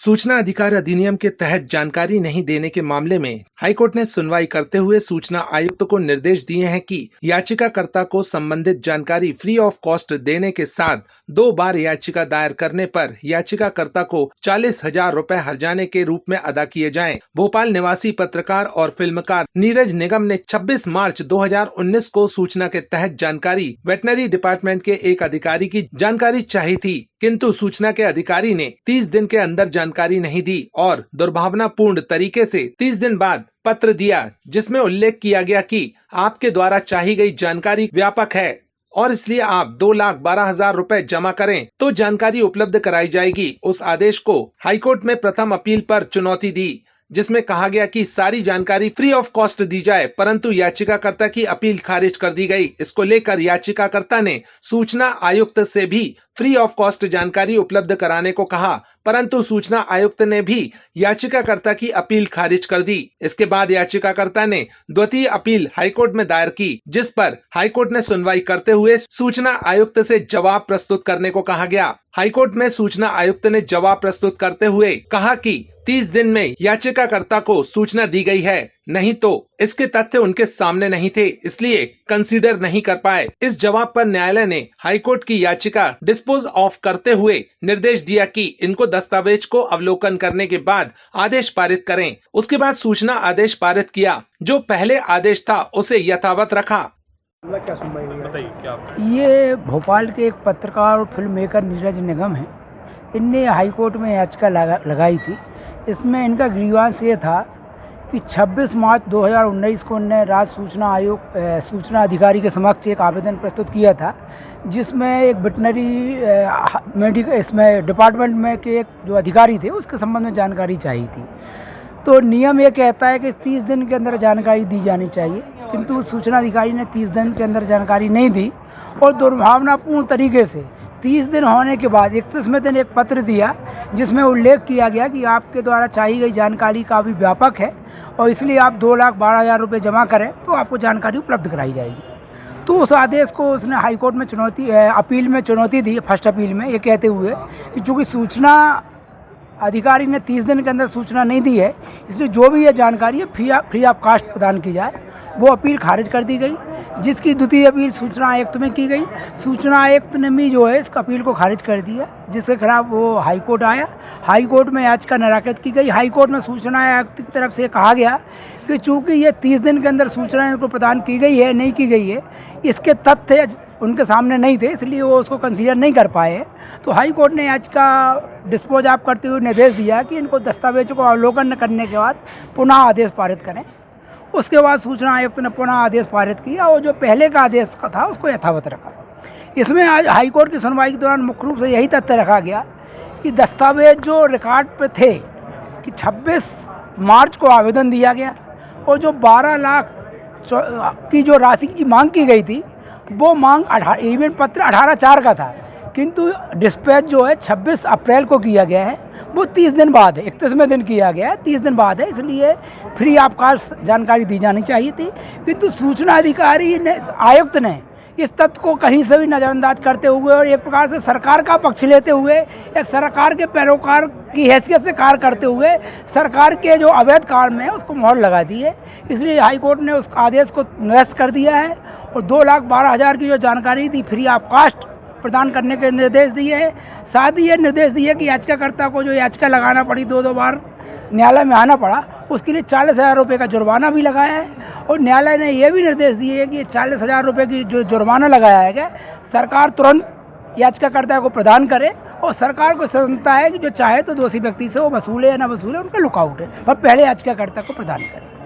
सूचना अधिकार अधिनियम के तहत जानकारी नहीं देने के मामले में हाईकोर्ट ने सुनवाई करते हुए सूचना आयुक्त को निर्देश दिए हैं कि याचिकाकर्ता को संबंधित जानकारी फ्री ऑफ कॉस्ट देने के साथ 2 बार याचिका दायर करने पर याचिकाकर्ता को 40,000 रुपए हर्जाने के रूप में अदा किए जाएं। भोपाल निवासी पत्रकार और फिल्मकार नीरज निगम ने 26 मार्च 2019 को सूचना के तहत जानकारी वेटनरी डिपार्टमेंट के एक अधिकारी की जानकारी चाहिए थी, किंतु सूचना के अधिकारी ने 30 दिन के अंदर जानकारी नहीं दी और दुर्भावनापूर्ण तरीके से 30 दिन बाद पत्र दिया, जिसमें उल्लेख किया गया कि आपके द्वारा चाही गई जानकारी व्यापक है और इसलिए आप 2,12,000 रुपए जमा करें तो जानकारी उपलब्ध कराई जाएगी। उस आदेश को हाईकोर्ट में प्रथम अपील पर चुनौती दी, जिसमें कहा गया कि सारी जानकारी फ्री ऑफ कॉस्ट दी जाए, परंतु याचिकाकर्ता की अपील खारिज कर दी गई। इसको लेकर याचिकाकर्ता ने सूचना आयुक्त से भी फ्री ऑफ कॉस्ट जानकारी उपलब्ध कराने को कहा, परंतु सूचना आयुक्त ने भी याचिकाकर्ता की अपील खारिज कर दी। इसके बाद याचिकाकर्ता ने द्वितीय अपील हाईकोर्ट में दायर की, जिस पर हाईकोर्ट ने सुनवाई करते हुए सूचना आयुक्त से जवाब प्रस्तुत करने को कहा गया। हाईकोर्ट में सूचना आयुक्त ने जवाब प्रस्तुत करते हुए कहा कि 30 दिन में याचिकाकर्ता को सूचना दी गई है, नहीं तो इसके तथ्य उनके सामने नहीं थे, इसलिए कंसीडर नहीं कर पाए। इस जवाब पर न्यायालय ने हाईकोर्ट की याचिका डिस्पोज ऑफ करते हुए निर्देश दिया कि इनको दस्तावेज को अवलोकन करने के बाद आदेश पारित करें। उसके बाद सूचना आदेश पारित किया, जो पहले आदेश था उसे यथावत रखा। क्या सुनवाई हुई है? बताइए क्या ये भोपाल के एक पत्रकार और फिल्म मेकर नीरज निगम हैं। इनने हाईकोर्ट में याचिका लगाई थी। इसमें इनका ग्रीवांस ये था कि 26 मार्च 2019 को उन्होंने राज्य सूचना आयोग सूचना अधिकारी के समक्ष एक आवेदन प्रस्तुत किया था, जिसमें एक वेटनरी मेडिकल इसमें डिपार्टमेंट में के एक जो अधिकारी थे उसके संबंध में जानकारी चाहिए थी। तो नियम ये कहता है कि 30 दिन के अंदर जानकारी दी जानी चाहिए, किंतु सूचना अधिकारी ने 30 दिन के अंदर जानकारी नहीं दी और दुर्भावनापूर्ण तरीके से 30 दिन होने के बाद 31वें दिन एक पत्र दिया, जिसमें उल्लेख किया गया कि आपके द्वारा चाहिए गई जानकारी काफ़ी व्यापक है और इसलिए आप 2,12,000 रुपये जमा करें तो आपको जानकारी उपलब्ध कराई जाएगी। तो उस आदेश को उसने हाईकोर्ट में अपील में चुनौती दी, फर्स्ट अपील में, ये कहते हुए कि चूँकि सूचना अधिकारी ने 30 दिन के अंदर सूचना नहीं दी है, इसलिए जो भी ये जानकारी है फ्री ऑफ कास्ट प्रदान की जाए। वो अपील खारिज कर दी गई, जिसकी द्वितीय अपील सूचना आयुक्त में की गई। सूचना आयुक्त ने भी जो है इस अपील को खारिज कर दिया, जिसके खिलाफ वो हाईकोर्ट आया। हाईकोर्ट में याचिका निराकृत की गई। हाईकोर्ट में सूचना आयुक्त की तरफ से कहा गया कि चूँकि ये 30 दिन के अंदर सूचना इनको प्रदान की गई है, नहीं की गई है, इसके तथ्य उनके सामने नहीं थे, इसलिए वो उसको कंसीडर नहीं कर पाए। तो हाई कोर्ट ने याचिका डिस्पोज ऑफ करते हुए निर्देश दिया कि इनको दस्तावेजों को अवलोकन करने के बाद पुनः आदेश पारित करें। उसके बाद सूचना आयुक्त ने पुनः आदेश पारित किया और जो पहले का आदेश का था उसको यथावत रखा। इसमें आज हाईकोर्ट की सुनवाई के दौरान मुख्य रूप से यही तथ्य रखा गया कि दस्तावेज जो रिकॉर्ड पे थे कि 26 मार्च को आवेदन दिया गया और जो 12 लाख की जो राशि की मांग की गई थी, वो मांग ईमेल पत्र 18/4 का था, किंतु डिस्पैच जो है 26 अप्रैल को किया गया है, वो 30 दिन बाद है, 31वें दिन किया गया है, 30 दिन बाद है, इसलिए फ्री ऑफ कॉस्ट जानकारी दी जानी चाहिए थी। किंतु सूचना अधिकारी ने, आयुक्त ने इस तथ्य को कहीं से भी नज़रअंदाज करते हुए और एक प्रकार से सरकार का पक्ष लेते हुए या सरकार के पैरोकार की हैसियत से कार्य करते हुए सरकार के जो अवैध कार्य है उसको मोहर लगा दी है। इसलिए हाईकोर्ट ने उस आदेश को निरस्त कर दिया है और 2,12,000 की जो जानकारी थी फ्री ऑफ कॉस्ट प्रदान करने के निर्देश दिए हैं। साथ ही ये निर्देश दिए कि याचिकाकर्ता को जो याचिका लगाना पड़ी, 2 बार न्यायालय में आना पड़ा, उसके लिए 40,000 रुपये का जुर्माना भी लगाया है। और न्यायालय ने यह भी निर्देश दिए हैं कि 40,000 रुपये की जो जुर्माना लगाया है सरकार तुरंत याचिकाकर्ता को प्रदान करे और सरकार को स्वतंत्रता है कि जो चाहे तो दोषी व्यक्ति से वो वसूले या ना वसूले, उनका लुकआउट है, पर पहले याचिकाकर्ता को प्रदान करे।